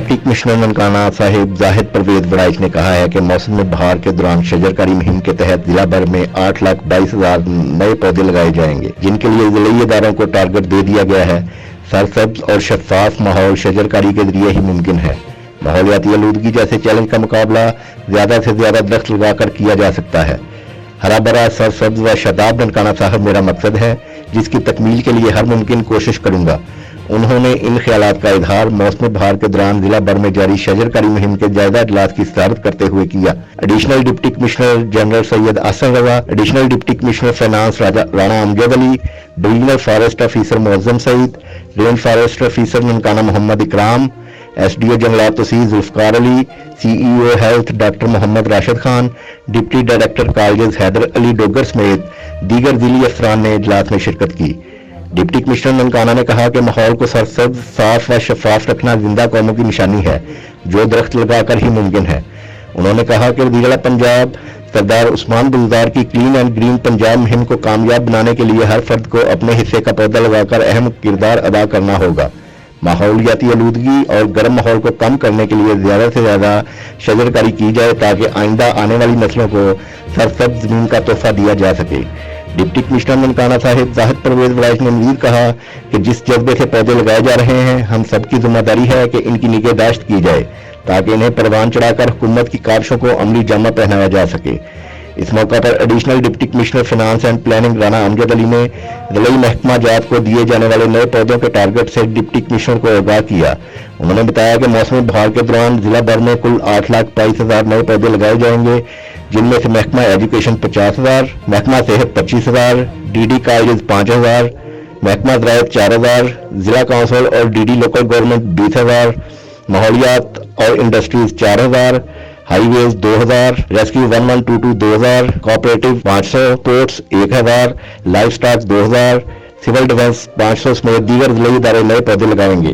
Deputy commissioner Nankana Sahib Zahid Parvez बड़ाइच ने कहा है कि मौसम बहार के दौरान शजरकारी मुहिम के तहत जिला भर में 8,22,000 नए पौधे लगाए जाएंगे, जिनके लिए जिले इदारों को टारगेट दे दिया गया है। सरसब्ज और शफाफ माहौल शजरकारी के जरिए ही मुमकिन है। माहौलियाती आलूदगी जैसे चैलेंज का मुकाबला ज्यादा से ज्यादा दरख्त लगाकर किया जा सकता है। हरा भरा सरसब्ज व शादाब ननकाना साहब मेरा मकसद है, जिसकी तकमील के लिए हर मुमकिन कोशिश करूंगा। उन्होंने इन ख्यालात का इजहार मौसम बहार के दौरान जिला भर में जारी शजरकारी मुहिम के जायजा इजलास की सदारत करते हुए किया। Additional deputy commissioner general Syed आसन रवा, additional deputy commissioner finance Rana Amjad Ali, divisional forest officer Muazzam Saeed, range forest officer Nankana Mohammad Ikram, SDO जंगलात तहसील Zulfiqar Ali, CEO health doctor Mohammad Rashid Khan, deputy director college Haider Ali Dogar समेत दीगर जिली अफसरान ने इजलास में शिरकत की। डिप्टी कमिश्नर ननकाना ने कहा कि माहौल को सरसब्ज, साफ व शफाफ रखना जिंदा कौमों की निशानी है, जो दरख्त लगाकर ही मुमकिन है। उन्होंने कहा कि वज़ीर-ए-आला पंजाब सरदार उस्मान बुज़दार की क्लीन एंड ग्रीन पंजाब मुहिम को कामयाब बनाने के लिए हर फर्द को अपने हिस्से का पौधा लगाकर अहम किरदार अदा करना होगा। माहौलियाती आलूदगी और गर्म माहौल को कम करने के लिए ज्यादा से ज्यादा शजरकारी की जाए, ताकि आइंदा आने वाली नस्लों को सरसब्ज जमीन का तोहफा दिया जा सके। डिप्टी कमिश्नर ननकाना साहिब जाहिद परवेज बड़ाइच ने मजीद कहा कि जिस जज्बे से पौधे लगाए जा रहे हैं, हम सबकी जिम्मेदारी है कि इनकी निगहदाश्त की जाए, ताकि इन्हें परवान चढ़ाकर हुकूमत की काविशों को अमली जामा पहनाया जा सके। इस मौका पर additional deputy commissioner finance and planning Rana Amjad Ali ने जिला महकमा जात को दिए जाने वाले नए पौधों के टारगेट से डिप्टी कमिश्नर को आगाह किया। उन्होंने बताया कि मौसमी बहार के दौरान जिला भर में कुल 8,22,000 नए पौधे लगाए जाएंगे, जिनमें से महकमा एजुकेशन 50,000, महकमा सेहत 25,000, डीडी कॉलेज 5,000, महकमा ज़राअत 4,000, जिला काउंसिल और डीडी लोकल गवर्नमेंट 20,000, माहौलियात और industries 4,000, highways 2,000, rescue 1122 2,000, cooperative 500, ports 1,000, life stock 2,000, civil defence 500 समेत दीगर जिले इदारे नए पौधे लगाएंगे।